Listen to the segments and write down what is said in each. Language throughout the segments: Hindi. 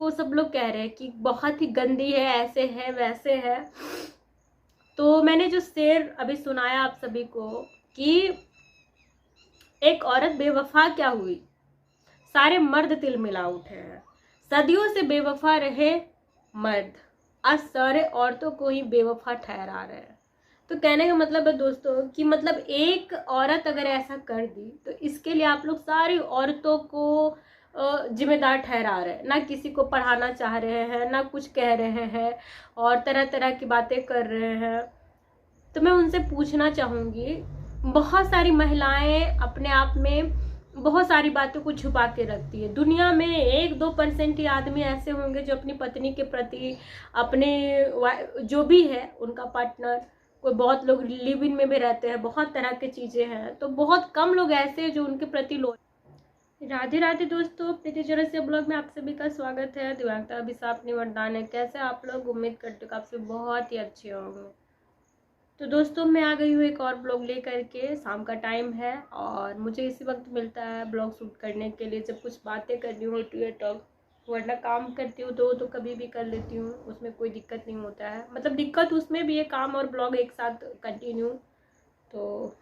वो सब लोग कह रहे हैं कि बहुत ही गंदी है, ऐसे है वैसे है। तो मैंने जो शेर अभी सुनाया आप सभी को कि एक औरत बेवफा क्या हुई, सारे मर्द तिल मिला उठे हैं। सदियों से बेवफा रहे मर्द, आज सारे औरतों को ही बेवफा ठहरा रहे हैं। तो कहने का मतलब है दोस्तों कि मतलब एक औरत अगर ऐसा कर दी तो इसके लिए आप लोग सारी औरतों को जिम्मेदार ठहरा रहे हैं, ना किसी को पढ़ाना चाह रहे हैं, ना कुछ कह रहे हैं और तरह तरह की बातें कर रहे हैं। तो मैं उनसे पूछना चाहूंगी, बहुत सारी महिलाएं अपने आप में बहुत सारी बातों को छुपा के रखती है। दुनिया में 1-2% ही आदमी ऐसे होंगे जो अपनी पत्नी के प्रति, अपने जो भी है उनका पार्टनर, कोई बहुत लोग लिव इन में भी रहते हैं, बहुत तरह की चीजें हैं, तो बहुत कम लोग ऐसे हैं जो उनके प्रति लो। राधे राधे दोस्तों, प्रीति जोरसिया ब्लॉग में आप सभी का स्वागत है। दिव्यांगता अभिशाप निवर्तान है। कैसे आप लोग? उम्मीद करते हो आप सब बहुत ही अच्छे होंगे। तो दोस्तों मैं आ गई हूँ एक और ब्लॉग लेकर के। शाम का टाइम है और मुझे इसी वक्त मिलता है ब्लॉग शूट करने के लिए, जब कुछ बातें करनी होती है टॉक, वरना काम करती हूँ तो कभी भी कर लेती हूँ, उसमें कोई दिक्कत नहीं होता है। मतलब दिक्कत उसमें भी है, काम और ब्लॉग एक साथ कंटिन्यू। तो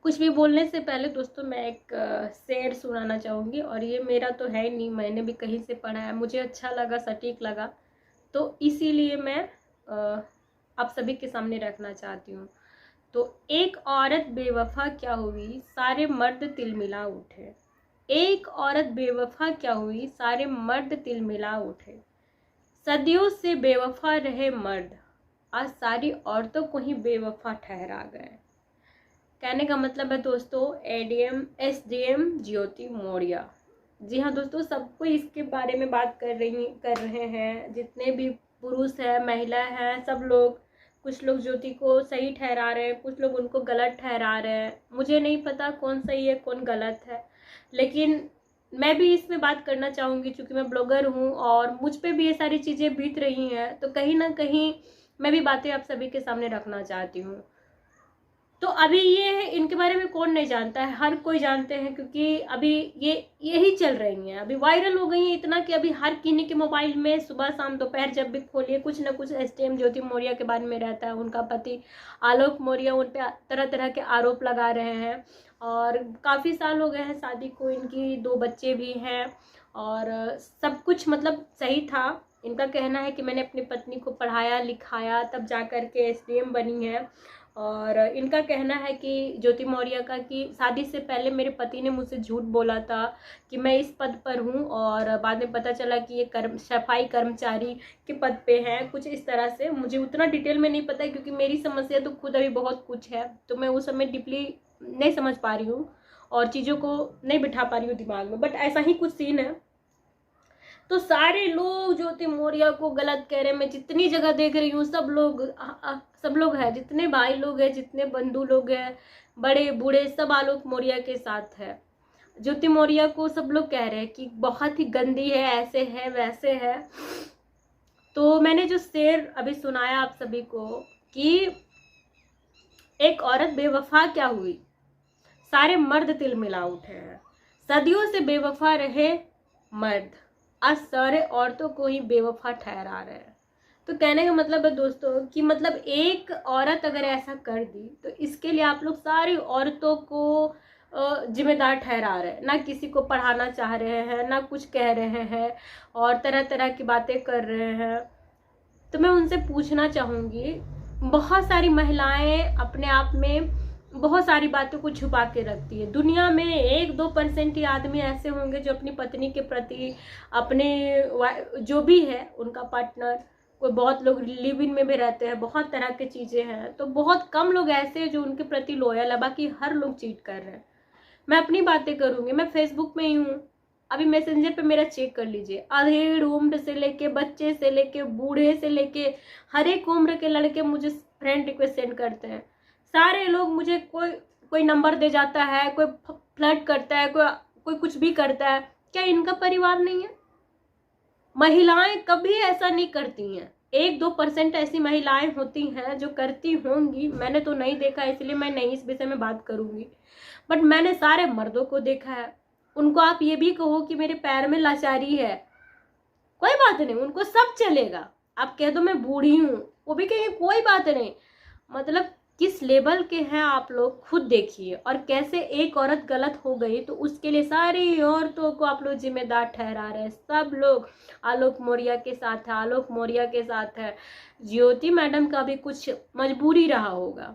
कुछ भी बोलने से पहले दोस्तों मैं एक शेर सुनाना चाहूँगी, और ये मेरा तो है नहीं, मैंने भी कहीं से पढ़ा है, मुझे अच्छा लगा, सटीक लगा, तो इसीलिए मैं आप सभी के सामने रखना चाहती हूँ। तो एक औरत बेवफा क्या हुई, सारे मर्द तिल मिला उठे। एक औरत बेवफा क्या हुई, सारे मर्द तिल मिला उठे। सदियों से बेवफा रहे मर्द, आज सारी औरतों को ही बेवफा ठहरा गए। कहने का मतलब है दोस्तों एडीएम एसडीएम ज्योति मौर्य। जी हाँ दोस्तों, सबको इसके बारे में बात कर रहे हैं, जितने भी पुरुष है, महिला है, सब लोग। कुछ लोग ज्योति को सही ठहरा रहे हैं, कुछ लोग उनको गलत ठहरा रहे हैं। मुझे नहीं पता कौन सही है कौन गलत है, लेकिन मैं भी इसमें बात करना चाहूँगी क्योंकि मैं ब्लॉगर हूँ और मुझ पे भी ये सारी चीज़ें बीत रही हैं, तो कहीं ना कहीं मैं भी बातें आप सभी के सामने रखना चाहती हूँ। तो अभी ये है, इनके बारे में कौन नहीं जानता है, हर कोई जानते हैं, क्योंकि अभी ये यही चल रही हैं, अभी वायरल हो गई हैं इतना कि अभी हर किन्हीं के मोबाइल में सुबह शाम दोपहर जब भी खोलिए कुछ ना कुछ एसडीएम ज्योति मौर्य के बारे में रहता है। उनका पति आलोक मौर्य उन पे तरह तरह के आरोप लगा रहे हैं, और काफ़ी साल हो गए हैं शादी को, इनकी 2 बच्चे भी हैं और सब कुछ मतलब सही था। इनका कहना है कि मैंने अपनी पत्नी को पढ़ाया लिखाया तब जा कर के एसडीएम बनी है, और इनका कहना है कि ज्योति मौर्य का कि शादी से पहले मेरे पति ने मुझसे झूठ बोला था कि मैं इस पद पर हूँ, और बाद में पता चला कि ये सफाई कर्मचारी के पद पे हैं, कुछ इस तरह से। मुझे उतना डिटेल में नहीं पता है क्योंकि मेरी समस्या तो खुद अभी बहुत कुछ है, तो मैं उस समय डीपली नहीं समझ पा रही हूँ और चीज़ों को नहीं बिठा पा रही हूँ दिमाग में, बट ऐसा ही कुछ सीन है। तो सारे लोग ज्योति मौर्य को गलत कह रहे हैं। मैं जितनी जगह देख रही हूँ सब लोग हैं, जितने भाई लोग हैं, जितने बंधु लोग हैं, बड़े बूढ़े, सब आलोक मौर्य के साथ है। ज्योति मौर्य को सब लोग कह रहे हैं कि बहुत ही गंदी है, ऐसे है वैसे है। तो मैंने जो शेर अभी सुनाया आप सभी को कि एक औरत बेवफा क्या हुई, सारे मर्द तिल मिला उठे हैं। सदियों से बेवफा रहे मर्द, आज सारे औरतों को ही बेवफा ठहरा रहे हैं। तो कहने का मतलब है दोस्तों कि मतलब एक औरत अगर ऐसा कर दी तो इसके लिए आप लोग सारी औरतों को जिम्मेदार ठहरा रहे हैं, ना किसी को पढ़ाना चाह रहे हैं, ना कुछ कह रहे हैं और तरह तरह की बातें कर रहे हैं। तो मैं उनसे पूछना चाहूँगी, बहुत सारी महिलाएं अपने आप में बहुत सारी बातों को छुपा के रखती है। दुनिया में 1-2% ही आदमी ऐसे होंगे जो अपनी पत्नी के प्रति, अपने जो भी है उनका पार्टनर, कोई बहुत लोग लिव इन में भी रहते हैं, बहुत तरह की चीज़ें हैं, तो बहुत कम लोग ऐसे हैं जो उनके प्रति लॉयल है, बाकी हर लोग चीट कर रहे हैं। मैं अपनी बातें करूँगी, मैं फेसबुक में ही हूँ, अभी मैसेंजर पे मेरा चेक कर लीजिए, अधेड़ उम्र से लेके बच्चे से लेके बूढ़े से लेके हर एक उम्र के लड़के मुझे फ्रेंड रिक्वेस्ट सेंड करते हैं। सारे लोग मुझे कोई नंबर दे जाता है, कोई फ्लर्ट करता है, कोई कुछ भी करता है। क्या इनका परिवार नहीं है? महिलाएं कभी ऐसा नहीं करती हैं। 1-2% ऐसी महिलाएं होती हैं जो करती होंगी, मैंने तो नहीं देखा, इसलिए मैं नहीं इस विषय में बात करूंगी, बट मैंने सारे मर्दों को देखा है। उनको आप ये भी कहो कि मेरे पैर में लाचारी है, कोई बात नहीं, उनको सब चलेगा। आप कह दो मैं बूढ़ी हूँ, वो भी कहेंगे कोई बात नहीं। मतलब किस लेवल के हैं आप लोग खुद देखिए। और कैसे एक औरत गलत हो गई तो उसके लिए सारी औरतों को आप लोग जिम्मेदार ठहरा रहे हैं। सब लोग आलोक मौर्य के साथ है, आलोक मौर्य के साथ है। ज्योति मैडम का भी कुछ मजबूरी रहा होगा,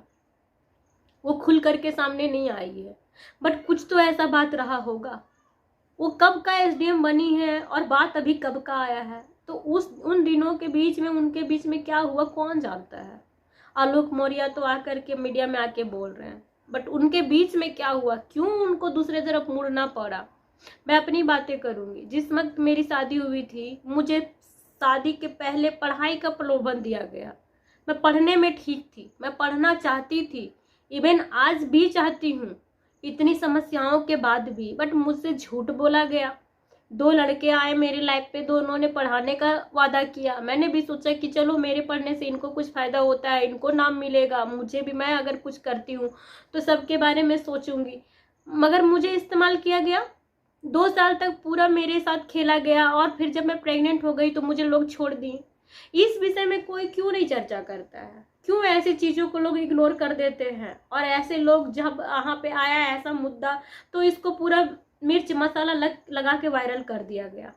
वो खुल करके सामने नहीं आई है, बट कुछ तो ऐसा बात रहा होगा। वो कब का एसडीएम बनी है और बात अभी कब का आया है, तो उन दिनों के बीच में उनके बीच में क्या हुआ कौन जानता है। आलोक मौर्य तो आकर के मीडिया में आके बोल रहे हैं, बट उनके बीच में क्या हुआ, क्यों उनको दूसरे तरफ मुड़ना पड़ा। मैं अपनी बातें करूंगी। जिस वक्त मेरी शादी हुई थी, मुझे शादी के पहले पढ़ाई का प्रलोभन दिया गया। मैं पढ़ने में ठीक थी, मैं पढ़ना चाहती थी, इवन आज भी चाहती हूँ, इतनी समस्याओं के बाद भी, बट मुझसे झूठ बोला गया। 2 लड़के आए मेरी लाइफ पे, दोनों ने पढ़ाने का वादा किया। मैंने भी सोचा कि चलो मेरे पढ़ने से इनको कुछ फायदा होता है, इनको नाम मिलेगा, मुझे भी, मैं अगर कुछ करती हूँ तो सबके बारे में सोचूंगी। मगर मुझे इस्तेमाल किया गया। 2 साल तक पूरा मेरे साथ खेला गया, और फिर जब मैं प्रेग्नेंट हो गई तो मुझे लोग छोड़ दिए। इस विषय में कोई क्यों नहीं चर्चा करता है, क्यों ऐसी चीजों को लोग इग्नोर कर देते हैं। और ऐसे लोग जब यहाँ पे आया ऐसा मुद्दा तो इसको पूरा मिर्च मसाला लगा के वायरल कर दिया गया।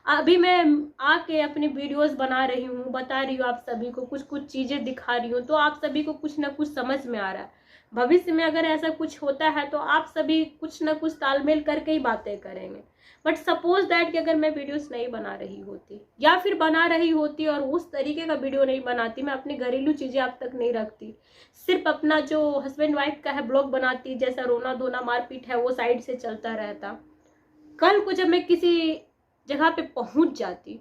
अभी मैं आके अपनी वीडियोस बना रही हूँ, बता रही हूँ आप सभी को, कुछ कुछ चीजें दिखा रही हूँ, तो आप सभी को कुछ ना कुछ समझ में आ रहा है। भविष्य में अगर ऐसा कुछ होता है तो आप सभी कुछ ना कुछ तालमेल करके ही बातें करेंगे। बट सपोज दैट कि अगर मैं वीडियोस नहीं बना रही होती, या फिर बना रही होती और उस तरीके का वीडियो नहीं बनाती, मैं अपनी घरेलू चीजें आप तक नहीं रखती, सिर्फ अपना जो हस्बैंड वाइफ का है ब्लॉग बनाती, जैसा रोना धोना मारपीट है वो साइड से चलता रहता, कल को जब मैं किसी जगह पे पहुंच जाती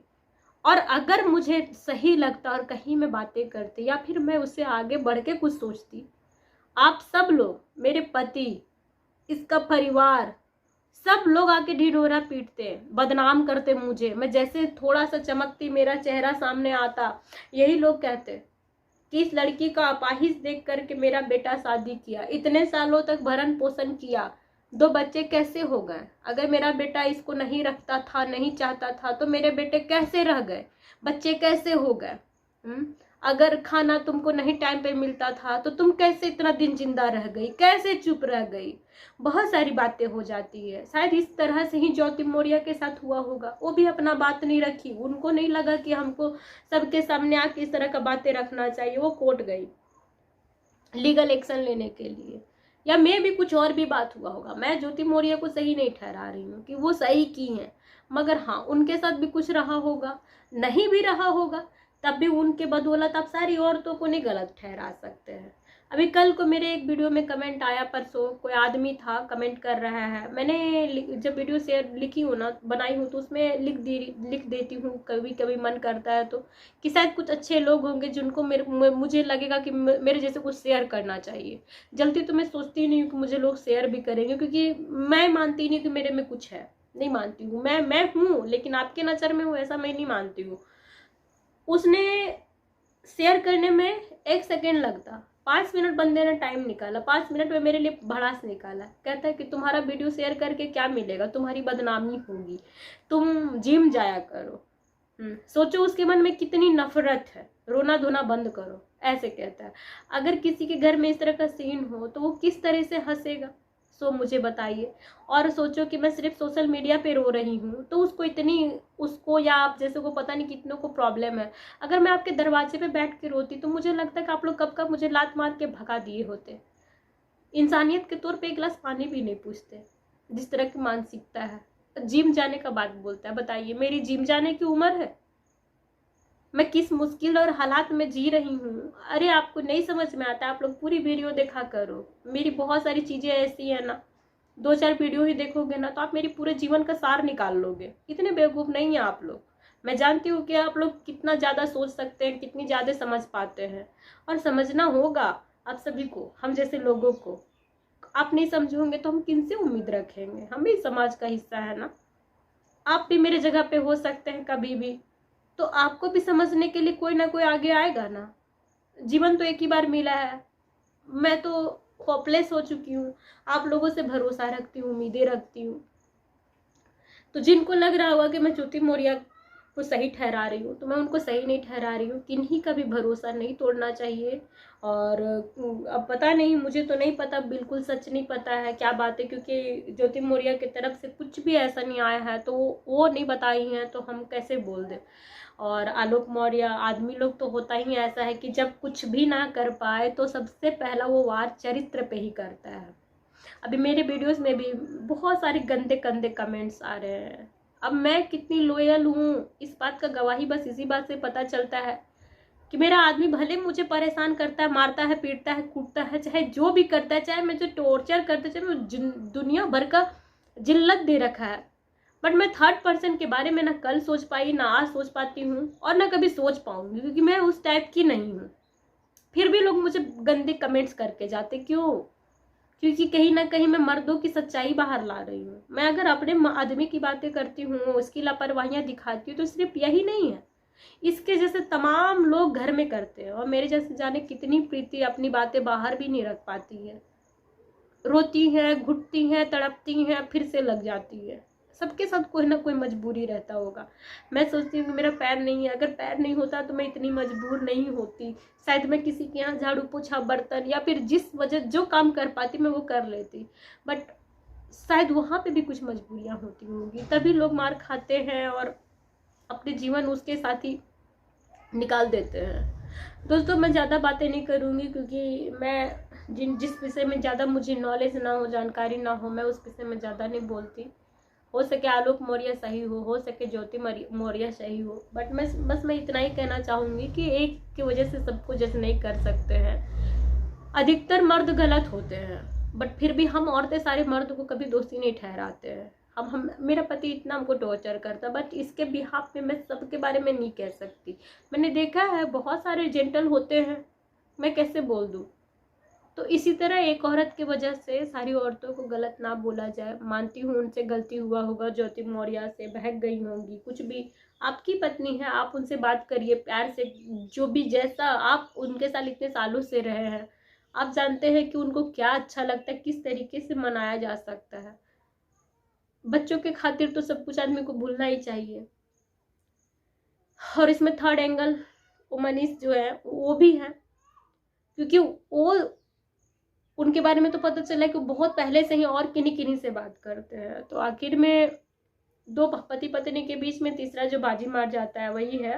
और अगर मुझे सही लगता और कहीं मैं बातें करती या फिर मैं उससे आगे बढ़ के कुछ सोचती, आप सब लोग, मेरे पति, इसका परिवार, सब लोग आके ढिढोरा पीटते, बदनाम करते मुझे। मैं जैसे थोड़ा सा चमकती, मेरा चेहरा सामने आता, यही लोग कहते कि इस लड़की का अपाहिज देख करके मेरा बेटा शादी किया, इतने सालों तक भरण पोषण किया, 2 बच्चे कैसे हो गए। अगर मेरा बेटा इसको नहीं रखता था, नहीं चाहता था, तो मेरे बेटे कैसे रह गए, बच्चे कैसे हो गए। अगर खाना तुमको नहीं टाइम पे मिलता था तो तुम कैसे इतना दिन जिंदा रह गई, कैसे चुप रह गई। बहुत सारी बातें हो जाती है। शायद इस तरह से ही ज्योति मौर्य के साथ हुआ होगा। वो भी अपना बात नहीं रखी, उनको नहीं लगा कि हमको सबके सामने आके इस तरह का बातें रखना चाहिए। वो कोर्ट गई लीगल एक्शन लेने के लिए, या मैं भी कुछ और भी बात हुआ होगा। मैं ज्योति मौर्य को सही नहीं ठहरा रही हूँ कि वो सही की हैं, मगर हाँ उनके साथ भी कुछ रहा होगा, नहीं भी रहा होगा, तब भी उनके बदौलत आप सारी औरतों को नहीं गलत ठहरा सकते हैं। अभी कल को मेरे एक वीडियो में कमेंट आया, परसों कोई आदमी था कमेंट कर रहा है, मैंने जब वीडियो शेयर लिखी हूँ ना, बनाई हूँ, तो उसमें लिख देती हूँ कभी कभी मन करता है तो, कि शायद कुछ अच्छे लोग होंगे जिनको मुझे लगेगा कि मेरे जैसे कुछ शेयर करना चाहिए। जल्दी तो मैं सोचती नहीं हूँ कि मुझे लोग शेयर भी करेंगे, क्योंकि मैं मानती नहीं कि मेरे में कुछ है, नहीं मानती हूँ। मैं हूँ, लेकिन आपके नज़र में हूँ ऐसा मैं नहीं मानती हूँ। उसने शेयर करने में 1 सेकेंड लगता, 5 मिनट बंदे ने टाइम निकाला, 5 मिनट में मेरे लिए भड़ास निकाला। कहता है कि तुम्हारा वीडियो शेयर करके क्या मिलेगा, तुम्हारी बदनामी होगी, तुम जिम जाया करो। सोचो उसके मन में कितनी नफरत है, रोना धोना बंद करो, ऐसे कहता है। अगर किसी के घर में इस तरह का सीन हो तो वो किस तरह से हंसेगा, सो मुझे बताइए। और सोचो कि मैं सिर्फ सोशल मीडिया पे रो रही हूँ तो उसको या आप जैसे को पता नहीं कितनों को प्रॉब्लम है। अगर मैं आपके दरवाजे पे बैठ के रोती तो मुझे लगता है कि आप लोग कब कब मुझे लात मार के भगा दिए होते। इंसानियत के तौर पे 1 गिलास पानी भी नहीं पूछते। जिस तरह की मानसिकता है, जिम जाने का बात बोलता है। बताइए, मेरी जिम जाने की उम्र है? मैं किस मुश्किल और हालात में जी रही हूँ। अरे आपको नहीं समझ में आता, आप लोग पूरी वीडियो देखा करो। मेरी बहुत सारी चीजें ऐसी है ना, 2-4 वीडियो ही देखोगे ना तो आप मेरी पूरे जीवन का सार निकाल लोगे। इतने बेवकूफ नहीं है आप लोग। मैं जानती हूँ कि आप लोग कितना ज्यादा सोच सकते हैं, कितनी ज्यादा समझ पाते हैं, और समझना होगा आप सभी को, हम जैसे लोगों को। आप नहीं समझोगे तो हम किनसे उम्मीद रखेंगे? हम भी समाज का हिस्सा है ना। आप भी मेरे जगह पे हो सकते हैं कभी भी, तो आपको भी समझने के लिए कोई ना कोई आगे आएगा ना। जीवन तो एक ही बार मिला है। मैं तो होपलेस हो चुकी हूँ, आप लोगों से भरोसा रखती हूँ, उम्मीदें रखती हूँ। तो जिनको लग रहा होगा कि मैं ज्योति मौर्य को सही ठहरा रही हूँ, तो मैं उनको सही नहीं ठहरा रही हूँ। किन्हीं का भी भरोसा नहीं तोड़ना चाहिए। और अब पता नहीं, मुझे तो नहीं पता, बिल्कुल सच नहीं पता है क्या बात है, क्योंकि ज्योति मौर्य की तरफ से कुछ भी ऐसा नहीं आया है, तो वो नहीं बताई हैं तो हम कैसे बोल दें। और आलोक मौर्य, आदमी लोग तो होता ही ऐसा है कि जब कुछ भी ना कर पाए तो सबसे पहला वो वार चरित्र पे ही करता है। अभी मेरे वीडियोस में भी बहुत सारे गंदे गंदे कमेंट्स आ रहे हैं। अब मैं कितनी लॉयल हूँ इस बात का गवाही बस इसी बात से पता चलता है कि मेरा आदमी भले मुझे परेशान करता है, मारता है, पीटता है, कूटता है, चाहे जो भी करता है, चाहे मुझे टॉर्चर करता है, चाहे मैं दुनिया भर का जिल्लत दे रखा है, बट मैं थर्ड पर्सन के बारे में ना कल सोच पाई, ना आज सोच पाती हूँ, और ना कभी सोच पाऊंगी, क्योंकि मैं उस टाइप की नहीं हूँ। फिर भी लोग मुझे गंदे कमेंट्स करके जाते, क्यों? क्योंकि कहीं ना कहीं मैं मर्दों की सच्चाई बाहर ला रही हूँ। मैं अगर अपने आदमी की बातें करती हूँ, उसकी लापरवाहियां दिखाती हूँ, तो सिर्फ यही नहीं है, इसके जैसे तमाम लोग घर में करते हैं, और मेरे जैसे जाने कितनी प्रीति अपनी बातें बाहर भी नहीं रख पाती है, रोती हैं, घुटती हैं, तड़पती हैं, फिर से लग जाती है। सबके साथ कोई ना कोई मजबूरी रहता होगा। मैं सोचती हूँ कि मेरा पैर नहीं है, अगर पैर नहीं होता तो मैं इतनी मजबूर नहीं होती, शायद मैं किसी के यहाँ झाड़ू पोछा, बर्तन, या फिर जिस वजह जो काम कर पाती मैं वो कर लेती, बट शायद वहाँ पे भी कुछ मजबूरियाँ होती होंगी, तभी लोग मार खाते हैं और अपने जीवन उसके साथ ही निकाल देते हैं। दोस्तों, मैं ज़्यादा बातें नहीं करूँगी, क्योंकि मैं जिस विषय में ज़्यादा मुझे नॉलेज ना हो, जानकारी ना हो, मैं उस विषय में ज़्यादा नहीं बोलती। हो सके आलोक मौर्य सही हो सके ज्योति मौर्य सही हो, बट मैं इतना ही कहना चाहूँगी कि एक की वजह से सबको जज नहीं कर सकते हैं। अधिकतर मर्द गलत होते हैं, बट फिर भी हम औरतें सारे मर्द को कभी दोषी नहीं ठहराते हैं। हम मेरा पति इतना हमको टॉर्चर करता, बट इसके बिहाफ में मैं सबके बारे में नहीं कह सकती। मैंने देखा है बहुत सारे जेंटल होते हैं, मैं कैसे बोल दूँ। तो इसी तरह एक औरत की वजह से सारी औरतों को गलत ना बोला जाए। मानती हूँ उनसे गलती हुआ होगा, ज्योति मौर्य से बहक गई होंगी, कुछ भी। आपकी पत्नी है, आप उनसे बात करिए प्यार से, जो भी जैसा आप उनके साथ इतने सालों से रहे हैं, आप जानते हैं कि उनको क्या अच्छा लगता है, किस तरीके से मनाया जा सकता है। बच्चों के खातिर तो सब कुछ आदमी को भूलना ही चाहिए। और इसमें थर्ड एंगल वो मनीष जो है वो भी है, क्योंकि वो उनके बारे में तो पता चला कि वो बहुत पहले से ही और किन्हीं किन्हीं से बात करते हैं। तो आखिर में दो पति पत्नी के बीच में तीसरा जो बाजी मार जाता है वही है,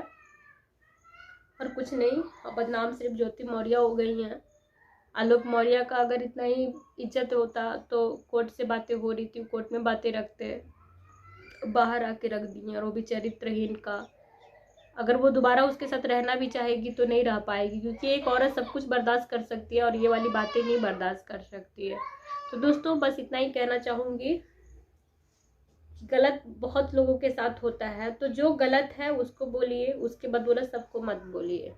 और कुछ नहीं। अब बदनाम सिर्फ ज्योति मौर्य हो गई हैं। आलोक मौर्य का अगर इतना ही इज्जत होता तो कोर्ट से बातें हो रही थी, कोर्ट में बातें रखते, बाहर आके रख दी, और वो भी चरित्रहीन का। अगर वो दोबारा उसके साथ रहना भी चाहेगी तो नहीं रह पाएगी, क्योंकि एक औरत सब कुछ बर्दाश्त कर सकती है और ये वाली बातें नहीं बर्दाश्त कर सकती है। तो दोस्तों, बस इतना ही कहना चाहूँगी। गलत बहुत लोगों के साथ होता है, तो जो गलत है उसको बोलिए, उसके बदौलत सबको मत बोलिए।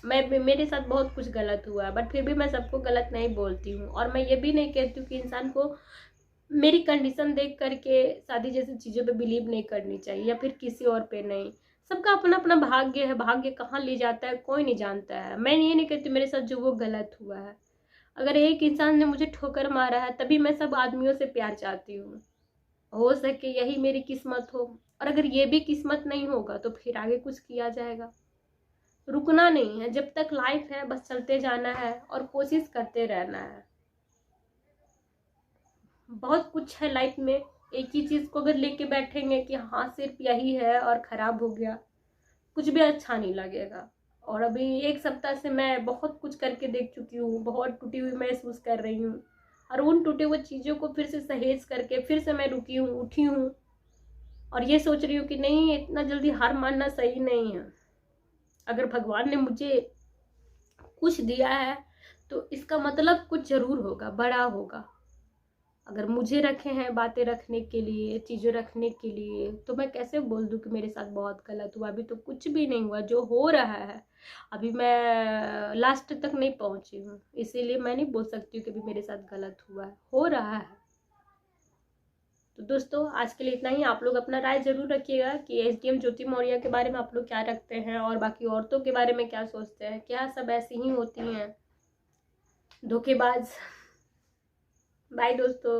मेरे साथ बहुत कुछ गलत हुआ है, बट फिर भी मैं सबको गलत नहीं बोलती हूँ। और मैं ये भी नहीं कहती हूँ कि इंसान को मेरी कंडीशन देख करके शादी जैसी चीज़ों पे बिलीव नहीं करनी चाहिए, या फिर किसी और पे नहीं। सबका अपना अपना भाग्य है, भाग्य कहाँ ले जाता है कोई नहीं जानता है। मैं ये नहीं कहती मेरे साथ जो वो गलत हुआ है। अगर एक इंसान ने मुझे ठोकर मारा है तभी मैं सब आदमियों से प्यार चाहती हूँ। हो सके यही मेरी किस्मत हो, और अगर ये भी किस्मत नहीं होगा तो फिर आगे कुछ किया जाएगा। रुकना नहीं है, जब तक लाइफ है बस चलते जाना है और कोशिश करते रहना है। बहुत कुछ है लाइफ में, एक ही चीज को अगर लेके बैठेंगे कि हाँ सिर्फ यही है और खराब हो गया, कुछ भी अच्छा नहीं लगेगा। और अभी एक सप्ताह से मैं बहुत कुछ करके देख चुकी हूँ, बहुत टूटी हुई महसूस कर रही हूँ, और उन टूटे हुए चीज़ों को फिर से सहेज करके फिर से मैं रुकी हूँ, उठी हूँ, और ये सोच रही हूँ कि नहीं, इतना जल्दी हार मानना सही नहीं है। अगर भगवान ने मुझे कुछ दिया है तो इसका मतलब कुछ जरूर होगा, बड़ा होगा। अगर मुझे रखे हैं बातें रखने के लिए, चीज़ें रखने के लिए, तो मैं कैसे बोल दूं कि मेरे साथ बहुत गलत हुआ। अभी तो कुछ भी नहीं हुआ, जो हो रहा है अभी मैं लास्ट तक नहीं पहुंची हूँ, इसीलिए मैं नहीं बोल सकती हूँ कि अभी मेरे साथ गलत हुआ है, हो रहा है। तो दोस्तों, आज के लिए इतना ही। आप लोग अपना राय जरूर रखिएगा कि एसडीएम ज्योति मौर्य के बारे में आप लोग क्या रखते हैं, और बाकी औरतों के बारे में क्या सोचते हैं, क्या सब ऐसी ही होती हैं धोखेबाज। बाय दोस्तों।